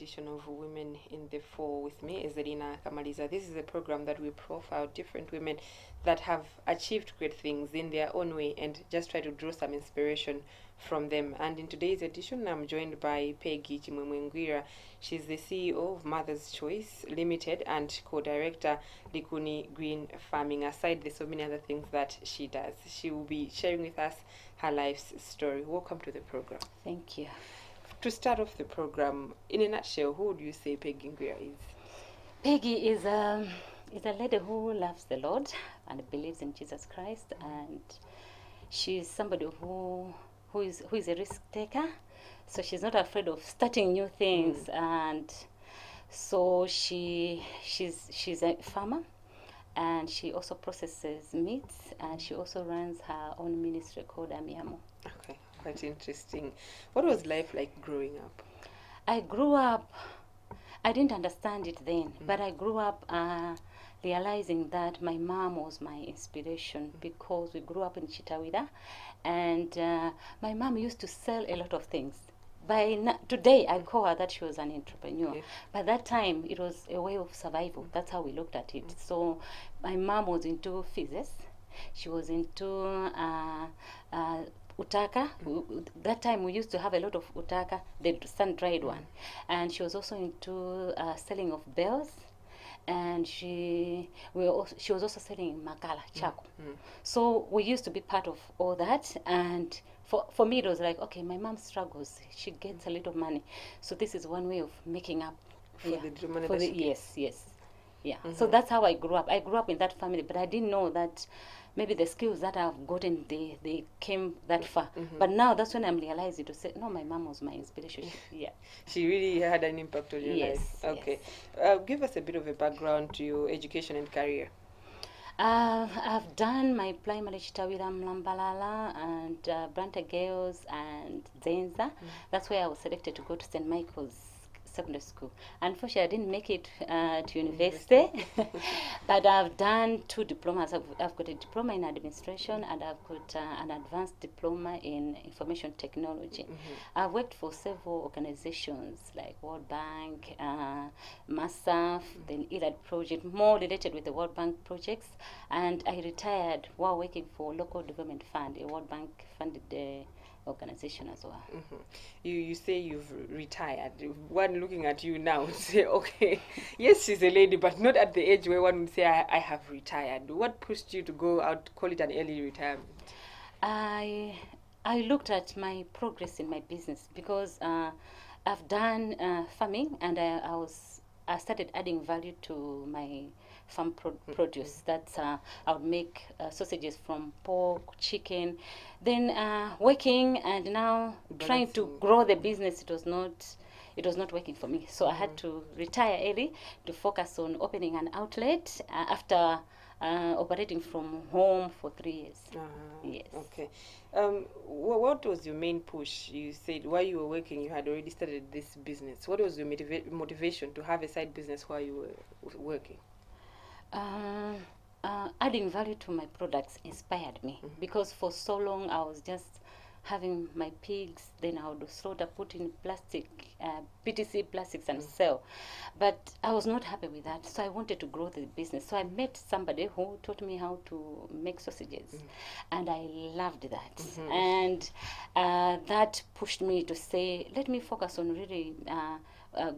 edition of Women in the Fore with me, Ezelina Kamaliza. This is a program that we profile different women that have achieved great things in their own way and just try to draw some inspiration from them. And in today's edition, I'm joined by Peggy Chimwemwengwira. She's the CEO of Mother's Choice Limited and co-director Likuni Green Farming. Aside, there's so many other things that she does. She will be sharing with us her life's story. Welcome to the program. Thank you. To start off the program, in a nutshell, who would you say Peggy Ngwira is? Peggy is a lady who loves the Lord and believes in Jesus Christ, and she's somebody who is a risk taker. So she's not afraid of starting new things, and so she's a farmer, and she also processes meats, and she also runs her own ministry called Amiamo. Okay. Quite interesting. What was life like growing up? I grew up, I didn't understand it then, but I grew up realizing that my mom was my inspiration, because we grew up in Chitawida, and my mom used to sell a lot of things. Today, I call her that she was an entrepreneur. Yeah. By that time, it was a way of survival. That's how we looked at it. So my mom was into physics. She was into utaka. That time we used to have a lot of utaka, the sun-dried one. And she was also into selling of bells. And she was also selling makala, chako. So we used to be part of all that. And for me, it was like, okay, my mom struggles. She gets a little money. So this is one way of making up. The money that she gets. Yes. Yeah. So that's how I grew up. I grew up in that family, but I didn't know that maybe the skills that I've gotten, they came that far. But now that's when I'm realizing to say, no, my mom was my inspiration. Yeah. She really had an impact on your life. Okay. Yes. Give us a bit of a background to your education and career. I've done my primary Chitawira Mlambalala and Branta Girls and Zenza. That's where I was selected to go to St. Michael's Secondary School. Unfortunately, I didn't make it to university, but I've done 2 diplomas. I've got a diploma in administration, and I've got an advanced diploma in information technology. I've worked for several organizations like World Bank, MASAF, then ELAD project, more related with the World Bank projects, and I retired while working for Local Development Fund, a World Bank funded organization as well. You say you've retired. One looking at you now would say, okay, yes, she's a lady, but not at the age where one would say, I have retired. What pushed you to go out, call it an early retirement? I looked at my progress in my business, because I've done farming, and I started adding value to my farm produce. That's I would make sausages from pork, chicken, then working, and now trying to grow the business. It was not working for me, so I had to retire early to focus on opening an outlet after operating from home for 3 years. Yes. Okay. What was your main push? You said while you were working, you had already started this business. What was your motivation to have a side business while you were working? Adding value to my products inspired me, because for so long I was just having my pigs, then I would slaughter, put in plastic, PTC plastics and sell. But I was not happy with that, so I wanted to grow the business. So I met somebody who taught me how to make sausages, and I loved that. And that pushed me to say, let me focus on really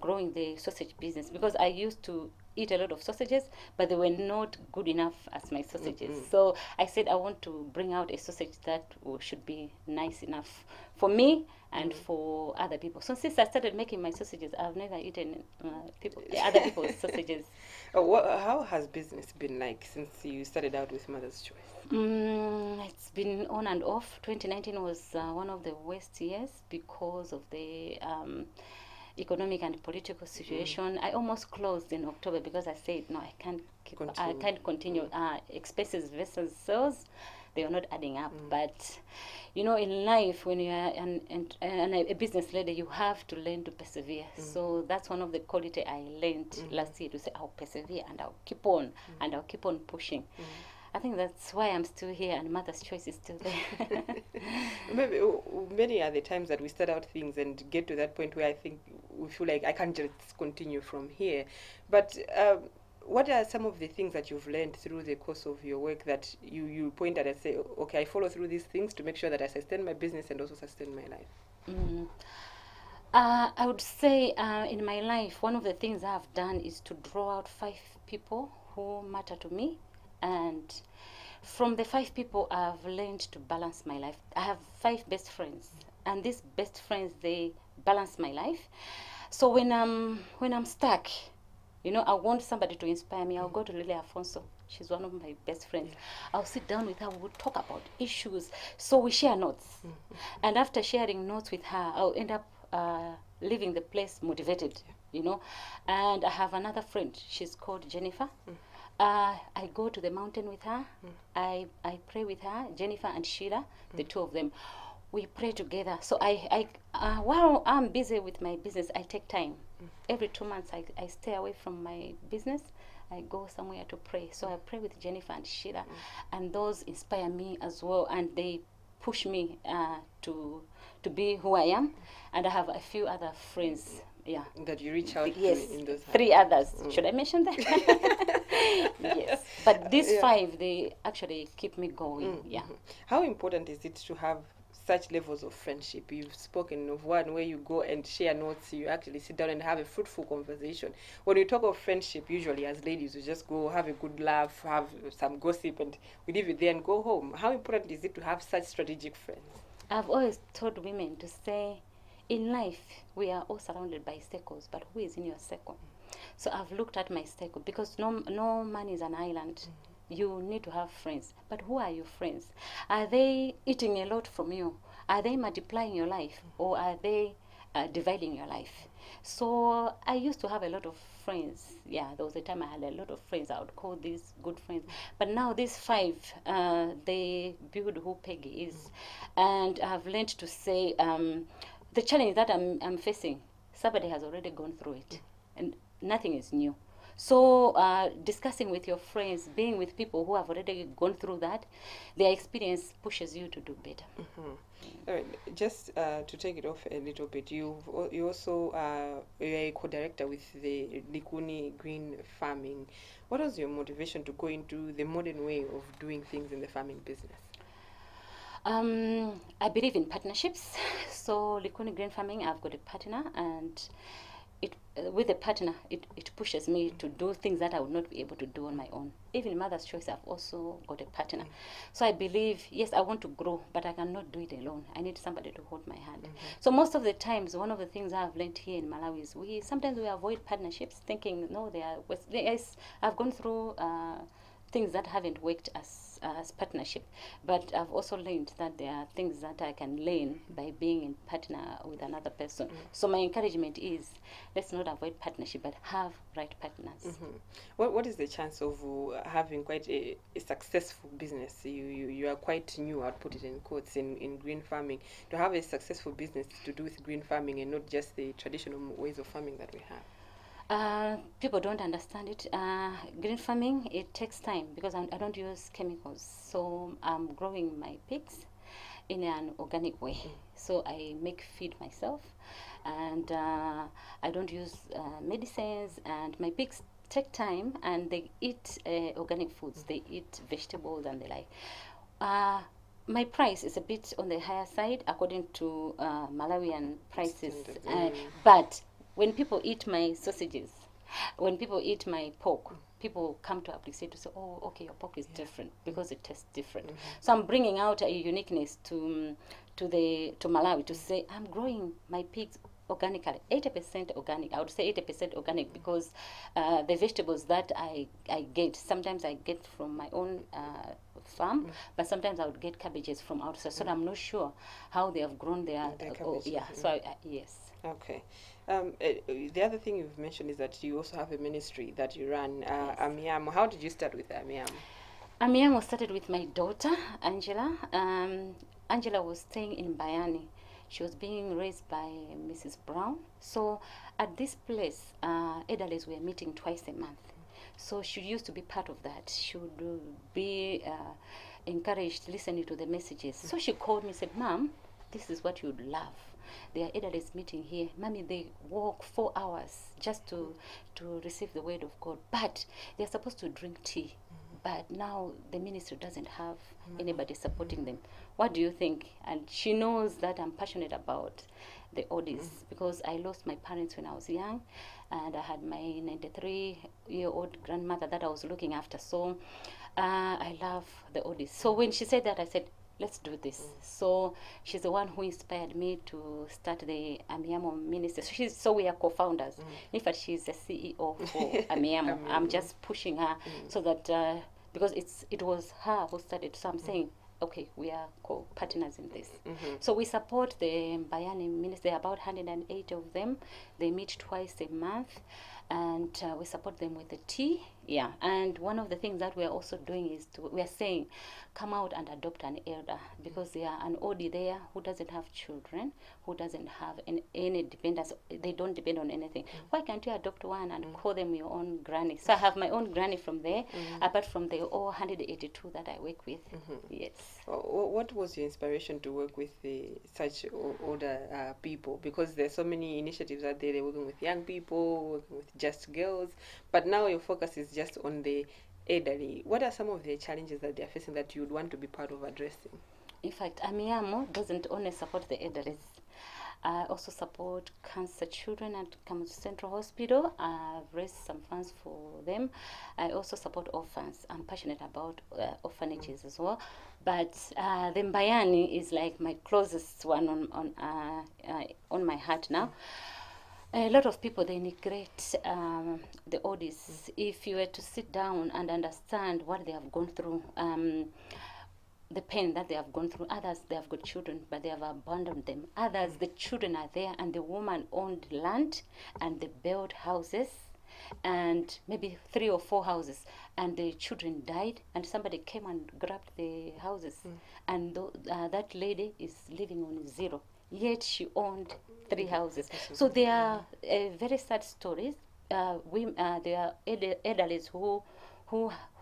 growing the sausage business, because I used to eat a lot of sausages, but they were not good enough as my sausages. So I said I want to bring out a sausage that should be nice enough for me and for other people. So since I started making my sausages, I've never eaten other people's sausages. How has business been like since you started out with Mother's Choice? It's been on and off. 2019 was one of the worst years because of the economic and political situation. I almost closed in October because I said, no, I can't continue. Expenses versus sales, they are not adding up. But you know, in life, when you are a business lady, you have to learn to persevere. So that's one of the quality I learned last year, to say I'll persevere and I'll keep on and I'll keep on pushing. I think that's why I'm still here, and Mother's Choice is still there. Maybe many are the times that we start out things and get to that point where I think we feel like I can't just continue from here. But what are some of the things that you've learned through the course of your work that you point at and say, okay, I follow through these things to make sure that I sustain my business and also sustain my life? Mm. I would say in my life, one of the things I've done is to draw out 5 people who matter to me. And from the 5 people, I've learned to balance my life. I have 5 best friends. And these best friends, they balance my life. So when I'm stuck, you know, I want somebody to inspire me. I'll go to Lily Afonso. She's one of my best friends. I'll sit down with her. We'll talk about issues. So we share notes. And after sharing notes with her, I'll end up leaving the place motivated, you know. And I have another friend. She's called Jennifer. I go to the mountain with her. I pray with her, Jennifer and Sheila, the 2 of them. We pray together. So while I'm busy with my business, I take time. Every 2 months, I stay away from my business. I go somewhere to pray. So I pray with Jennifer and Sheila, and those inspire me as well, and they push me to be who I am. And I have a few other friends. Yeah. That you reach out yes, to in those 3 others. Should I mention that? Yes. But these 5, they actually keep me going. Yeah. How important is it to have such levels of friendship? You've spoken of one where you go and share notes, you actually sit down and have a fruitful conversation. When we talk of friendship, usually as ladies, we just go have a good laugh, have some gossip, and we leave it there and go home. How important is it to have such strategic friends? I've always told women to say, in life, we are all surrounded by circles, but who is in your circle? So I've looked at my circle, because no man is an island. You need to have friends. But who are your friends? Are they eating a lot from you? Are they multiplying your life? Or are they dividing your life? So I used to have a lot of friends. Yeah, there was a time I had a lot of friends. I would call these good friends. But now these 5, they build who Peggy is. And I've learned to say, the challenge that I'm facing, somebody has already gone through it. And nothing is new. So discussing with your friends, being with people who have already gone through that, their experience pushes you to do better. All right. Just to take it off a little bit, you also you're a co-director with the Likuni Green Farming. What was your motivation to go into the modern way of doing things in the farming business? I believe in partnerships. So Likuni Green Farming, I've got a partner, and with a partner, it pushes me to do things that I would not be able to do on my own. Even Mother's Choice, I've also got a partner. So I believe, yes, I want to grow, but I cannot do it alone. I need somebody to hold my hand. So most of the times, one of the things I've learned here in Malawi is sometimes we avoid partnerships, thinking, no, yes, I've gone through things that haven't worked as partnership, but I've also learned that there are things that I can learn by being in partner with another person. So my encouragement is, let's not avoid partnership, but have right partners. What is the chance of having quite a successful business? You are quite new, I'd put it in quotes, in green farming. To have a successful business to do with green farming and not just the traditional ways of farming that we have. People don't understand it. Green farming, it takes time because I don't use chemicals. So I'm growing my pigs in an organic way. So I make feed myself, and I don't use medicines, and my pigs take time, and they eat organic foods. They eat vegetables and the like. My price is a bit on the higher side according to Malawian prices, but when people eat my sausages, when people eat my pork, people come to appreciate to say, oh, okay, your pork is different because it tastes different. So I'm bringing out a uniqueness to Malawi to say I'm growing my pigs organically, 80% organic. I would say 80% organic because the vegetables that I get, sometimes I get from my own farm, but sometimes I would get cabbages from outside. So I'm not sure how they have grown their So yes. Okay. The other thing you've mentioned is that you also have a ministry that you run, Yes. Amiamo. How did you start with Amiamo? Amiamo started with my daughter, Angela. Angela was staying in Bayani. She was being raised by Mrs. Brown. So at this place, elderlies were meeting twice a month. So she used to be part of that. She would be encouraged listening to the messages. So she called me and said, Mom, this is what you'd love. There are elderlies meeting here. Mommy, they walk 4 hours just to receive the word of God. But they're supposed to drink tea. But now the ministry doesn't have anybody supporting them. What do you think? And she knows that I'm passionate about the oldies because I lost my parents when I was young, and I had my 93-year-old grandmother that I was looking after. So I love the oldies. So when she said that, I said, let's do this. So she's the one who inspired me to start the Amiamo ministry. So we are co-founders. In fact, she's the CEO for Amiamo. I'm just pushing her so that because it was her who started. So I'm saying, okay, we are co-partners in this. So we support the Bayani ministry. There are about 108 of them. They meet twice a month, and we support them with the tea. Yeah, and one of the things that we are also doing is we are saying, come out and adopt an elder, because there are an oldie there who doesn't have children, who doesn't have any dependents. They don't depend on anything. Why can't you adopt one and call them your own granny? So I have my own granny from there, apart from the 182 that I work with. Yes. What was your inspiration to work with such older people? Because there's so many initiatives out there. They're working with young people, working with just girls, but now your focus is just on the elderly. What are some of the challenges that they're facing that you would want to be part of addressing? In fact, Amiamo doesn't only support the elderly. I also support cancer children at Kamuzu Central Hospital. I've raised some funds for them. I also support orphans. I'm passionate about orphanages as well. But the Mbayani is like my closest one on my heart now. A lot of people, they neglect the oldies. If you were to sit down and understand what they have gone through, the pain that they have gone through. Others, they have got children, but they have abandoned them. Others, the children are there, and the woman owned land, and they built houses, and maybe 3 or 4 houses, and the children died, and somebody came and grabbed the houses, and that lady is living on 0. Yet she owned 3 houses. So they are very sad stories. There are elderlies who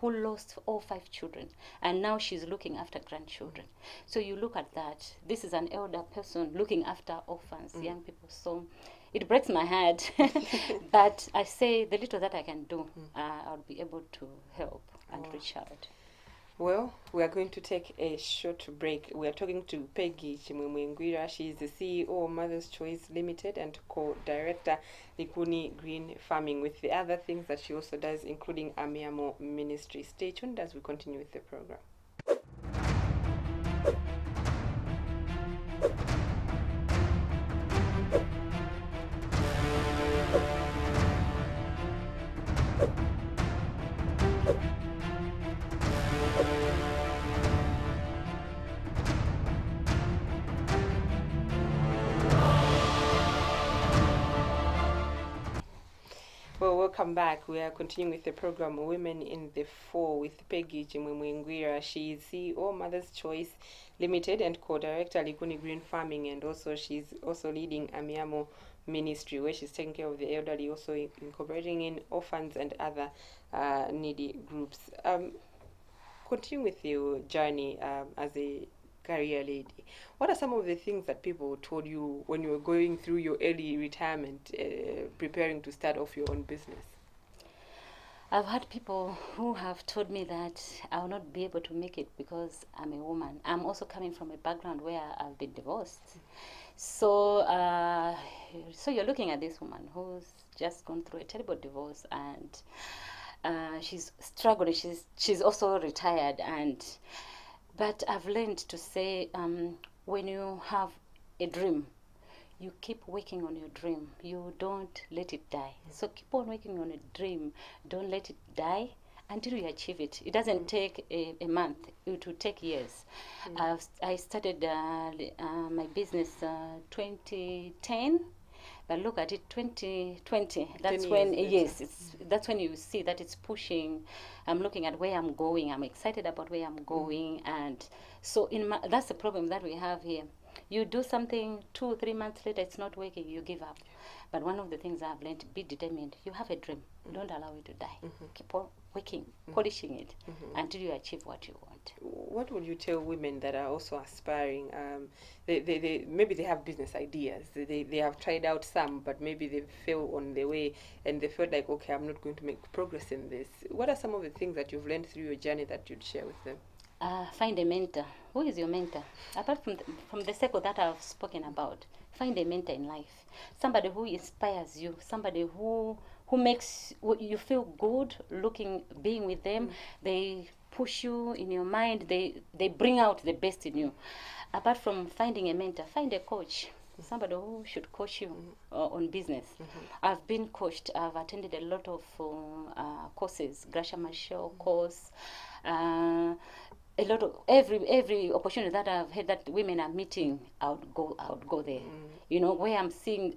lost all 5 children, and now she's looking after grandchildren. So you look at that. This is an elder person looking after orphans, young people. So it breaks my heart. But I say the little that I can do, I'll be able to help and reach out. Well, we are going to take a short break. We are talking to Peggy Chimwemwengwira. She is the CEO of Mother's Choice Limited and co-director Likuni Green Farming, with the other things that she also does, including Amiamo Ministry. Stay tuned as we continue with the program. Well, welcome back. We are continuing with the program Women in the Fore with Peggy Chimwemwengwira. She is CEO Mother's Choice Limited and co-director Likuni Green Farming, and also she's also leading Amiamo Ministry, where she's taking care of the elderly, also incorporating in orphans and other needy groups. Continue with your journey as a career lady. What are some of the things that people told you when you were going through your early retirement, preparing to start off your own business? I've had people who have told me that I will not be able to make it because I'm a woman. I'm also coming from a background where I've been divorced. So, so you're looking at this woman who's just gone through a terrible divorce, and she's struggling. She's also retired, but I've learned to say, when you have a dream, you keep working on your dream. You don't let it die. So keep on working on a dream. Don't let it die until you achieve it. It doesn't take a month. It will take years. I started my business 2010. But look at it, 2020. That's when, yes, that's when you see that it's pushing. I'm looking at where I'm going. I'm excited about where I'm going, and so that's the problem that we have here. You do something 2 or 3 months later, it's not working. You give up. But one of the things I've learned: be determined. You have a dream. Don't allow it to die. Keep on working, polishing it until you achieve what you want. it. What would you tell women that are also aspiring? They maybe they have business ideas. They have tried out some, but maybe they fail on the way, and they felt like, okay, I'm not going to make progress in this. What are some of the things that you've learned through your journey that you'd share with them? Find a mentor. Who is your mentor? Apart from the circle that I've spoken about, find a mentor in life. Somebody who inspires you. Somebody who makes you feel good being with them. They push you in your mind. They bring out the best in you. Apart from finding a mentor, find a coach. Somebody who should coach you on business. I've been coached. I've attended a lot of courses, Gracia Marshall course. A lot of every opportunity that I've had that women are meeting, I would go there. You know, where I'm seeing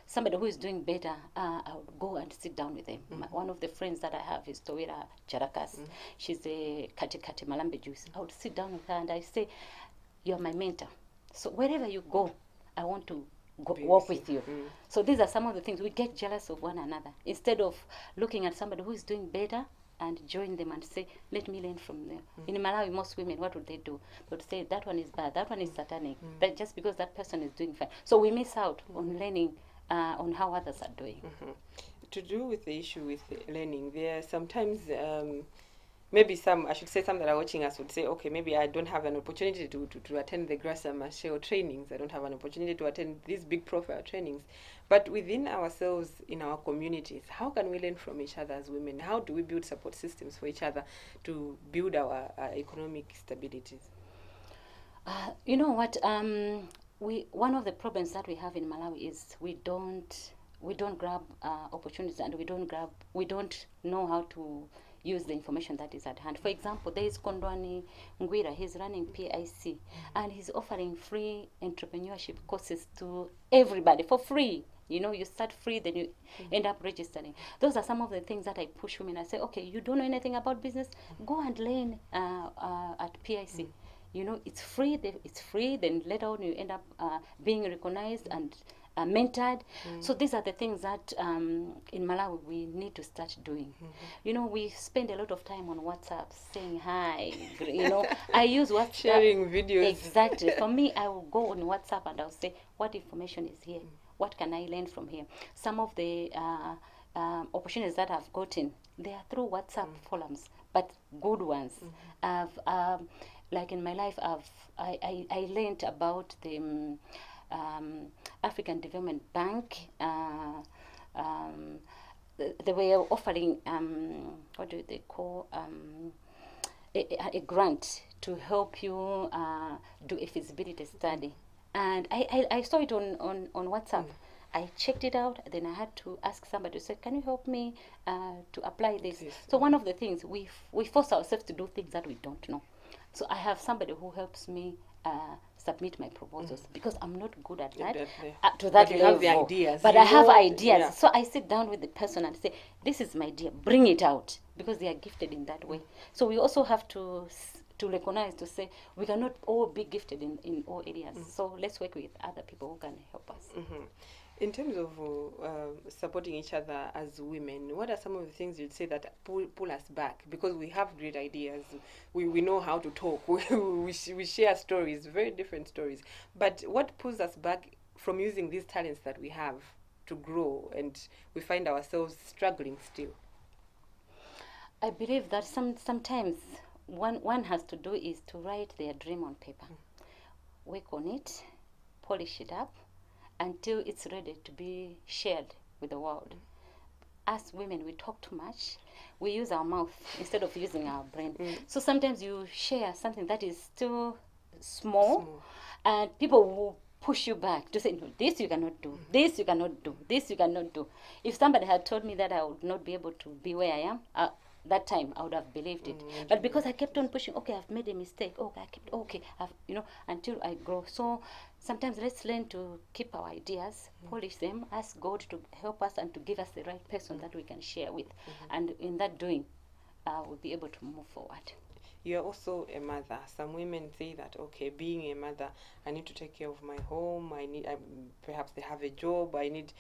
somebody who is doing better, I would go and sit down with them. One of the friends that I have is Towira Charakas. She's a Kati Malambe juice. I would sit down with her and I say, "You're my mentor. So wherever you go, I want to walk with you." So these are some of the things. We get jealous of one another instead of looking at somebody who is doing better and join them and say, let me learn from them. In Malawi, most women, what would they do? They would say, that one is bad, that one is satanic, that just because that person is doing fine. So we miss out on learning on how others are doing. To do with the issue with learning, there are sometimes maybe some that are watching us would say, okay, maybe I don't have an opportunity to attend the Gracia Marshall trainings. I don't have an opportunity to attend these big profile trainings. But within ourselves, in our communities, how can we learn from each other as women? How do we build support systems for each other to build our economic stabilities? You know what? One of the problems that we have in Malawi is we don't grab opportunities, and we don't know how to use the information that is at hand. For example, there is Kondwani Ngwira. He's running PIC, and he's offering free entrepreneurship courses to everybody for free. You know, you start free, then you end up registering. Those are some of the things that I push women. I say, okay, you don't know anything about business? Go and learn at PIC. You know, it's free. Then later on, you end up being recognized and mentored. So these are the things that in Malawi we need to start doing. You know, we spend a lot of time on WhatsApp saying hi. You know, I use WhatsApp. Sharing videos. Exactly. For me, I will go on WhatsApp and I'll say, what information is here? What can I learn from here? Some of the opportunities that I've gotten, they are through WhatsApp forums, but good ones. Like in my life, I learned about the African Development Bank. They were offering what do they call a grant to help you do a feasibility study. And I saw it on WhatsApp. I checked it out. Then I had to ask somebody to say, can you help me to apply this? So one of the things, we force ourselves to do things that we don't know. So I have somebody who helps me submit my proposals because I'm not good at that to that level. Have the ideas. But I have ideas. Yeah. So I sit down with the person and say, this is my idea, bring it out, because they are gifted in that way. So we also have to recognize, to say, we cannot all be gifted in all areas. So let's work with other people who can help us. In terms of supporting each other as women, what are some of the things you'd say that pull us back? Because we have great ideas, we know how to talk, we share stories, very different stories. But what pulls us back from using these talents that we have to grow, and we find ourselves struggling still? I believe that sometimes one has to do is to write their dream on paper, work on it, polish it up, until it's ready to be shared with the world. As women, we talk too much. We use our mouth instead of using our brain. So sometimes you share something that is still small, and people will push you back to say, no, this you cannot do, this you cannot do, this you cannot do. If somebody had told me that I would not be able to be where I am, that time I would have believed it. But because I kept on pushing, okay, I've made a mistake, until I grow. So sometimes let's learn to keep our ideas, polish them, ask God to help us and to give us the right person that we can share with. And in that doing, we'll be able to move forward. you're also a mother. Some women say that, okay, being a mother, I need to take care of my home. Perhaps they have a job. I need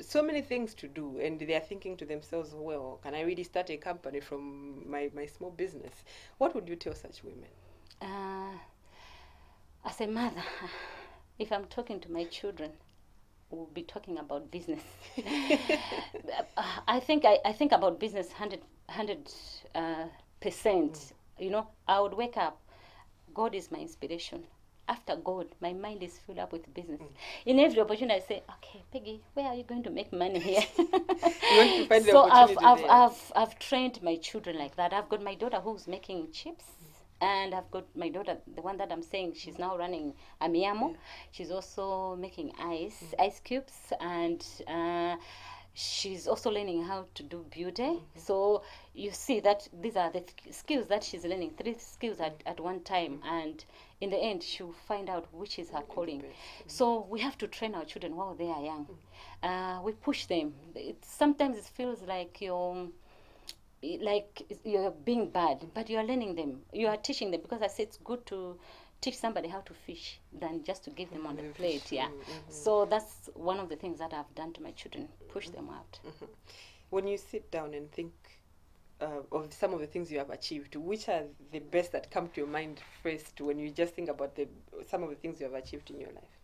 so many things to do, and they are thinking to themselves, well, can I really start a company from my small business? What would you tell such women? As a mother, if I'm talking to my children, we'll be talking about business. I think about business 100%. You know, I would wake up. God is my inspiration. After God, my mind is filled up with business. In every opportunity, I say, "Okay, Peggy, where are you going to make money here?" You want to find the So opportunity there. I've trained my children like that. I've got my daughter who's making chips. And I've got my daughter, the one that I'm saying, she's now running Amiamo. Yeah. She's also making ice cubes, and she's also learning how to do beauty. So you see that these are the skills that she's learning, 3 skills at one time. And in the end, she'll find out which is her calling. So we have to train our children while they are young. We push them. Sometimes it feels like you're being bad, but you are learning them. You are teaching them, because I say it's good to teach somebody how to fish than just to give them on the plate. Yeah. So that's one of the things that I've done to my children, push them out. When you sit down and think of some of the things you have achieved, which are the best that come to your mind first when you just think about some of the things you have achieved in your life?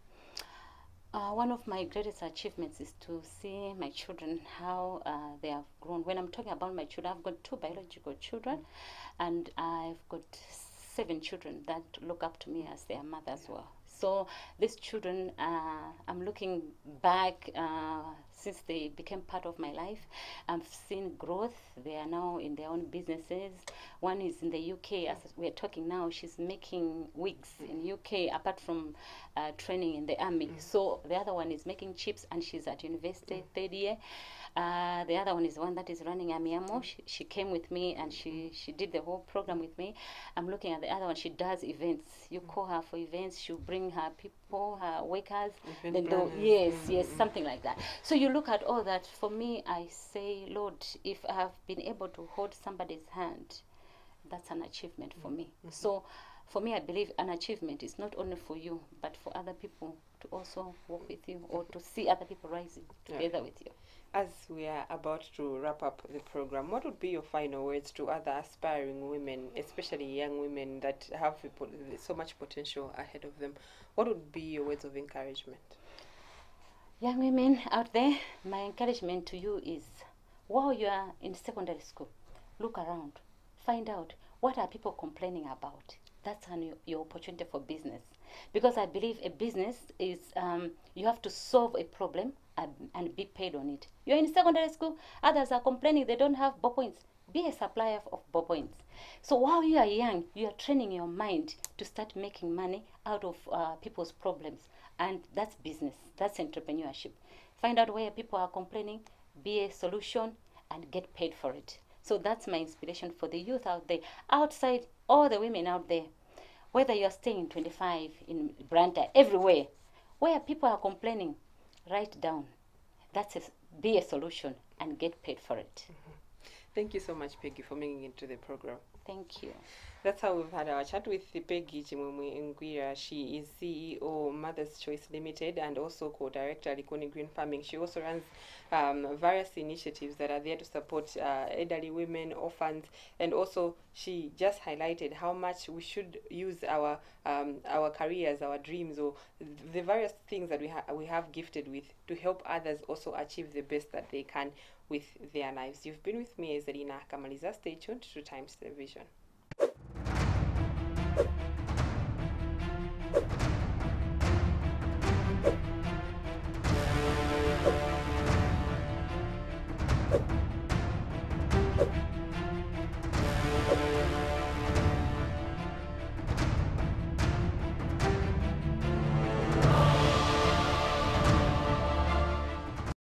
One of my greatest achievements is to see my children, how they have grown. When I'm talking about my children, I've got 2 biological children, and I've got 7 children that look up to me as their mother as well. So these children, I'm looking back since they became part of my life. I've seen growth. They are now in their own businesses. One is in the UK. As we're talking now, she's making wigs in UK, apart from training in the army. So the other one is making chips, and she's at university, 3rd year. The other one is the one that is running Amiamo. She came with me, and she did the whole program with me. I'm looking at the other one. She does events. You call her for events. She'll bring her people, her workers. Yes, something like that. So you look at all that. For me, I say, Lord, if I have been able to hold somebody's hand, that's an achievement for me. So for me, I believe an achievement is not only for you, but for other people to also work with you, or to see other people rising together with you. As we are about to wrap up the program, what would be your final words to other aspiring women, especially young women that have so much potential ahead of them? What would be your words of encouragement? Young women out there, my encouragement to you is, while you are in secondary school, look around, find out what are people complaining about. That's your opportunity for business. Because I believe a business is, you have to solve a problem and be paid on it. You're in secondary school, others are complaining they don't have ballpoints. Be a supplier of ballpoints. So while you are young, you are training your mind to start making money out of people's problems. And that's business, that's entrepreneurship. Find out where people are complaining, be a solution, and get paid for it. So that's my inspiration for the youth out there, outside, all the women out there. Whether you're staying in 25, in Branta, everywhere, where people are complaining, write down. Be a solution and get paid for it. Thank you so much, Peggy, for making it to the program. Thank you. That's how we've had our chat with Peggy Chimwemwe Ngwira. She is CEO Mother's Choice Limited and also co-director Likoni Green Farming. She also runs various initiatives that are there to support elderly women, orphans, and also she just highlighted how much we should use our careers, our dreams, or the various things that we have gifted with to help others also achieve the best that they can with their lives. You've been with me, Ezerina Kamaliza. Stay tuned to Times Television.